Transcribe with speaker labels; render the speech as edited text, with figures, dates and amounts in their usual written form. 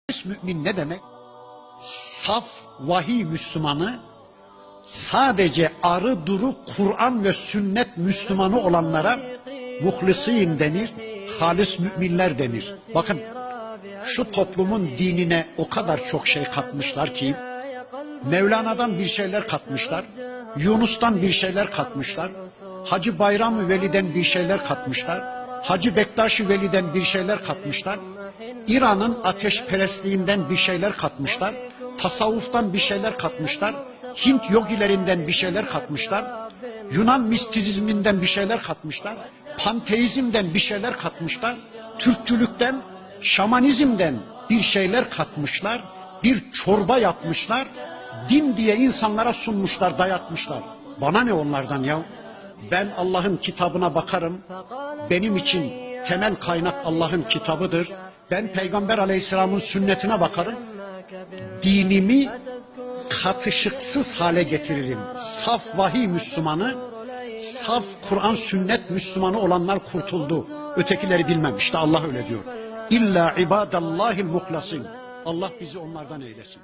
Speaker 1: Mümin ne demek? Saf vahiy Müslümanı, sadece arı duru Kur'an ve sünnet Müslümanı olanlara muhlisin denir, halis müminler denir. Bakın, şu toplumun dinine o kadar çok şey katmışlar ki, Mevlana'dan bir şeyler katmışlar, Yunus'tan bir şeyler katmışlar, Hacı Bayram-ı Veli'den bir şeyler katmışlar, Hacı Bektaş-ı Veli'den bir şeyler katmışlar, İran'ın ateşperestliğinden bir şeyler katmışlar, tasavvuftan bir şeyler katmışlar, Hint yogilerinden bir şeyler katmışlar, Yunan mistizminden bir şeyler katmışlar, panteizmden bir şeyler katmışlar, Türkçülükten, şamanizmden bir şeyler katmışlar, bir çorba yapmışlar, din diye insanlara sunmuşlar, dayatmışlar. Bana ne onlardan ya? Ben Allah'ın kitabına bakarım, benim için temel kaynak Allah'ın kitabıdır. Ben Peygamber Aleyhisselam'ın sünnetine bakarım, dinimi katışıksız hale getiririm. Saf vahiy Müslümanı, saf Kur'an sünnet Müslümanı olanlar kurtuldu. Ötekileri bilmem, işte Allah öyle diyor. İlla ibadallahil muhlasin. Allah bizi onlardan eylesin.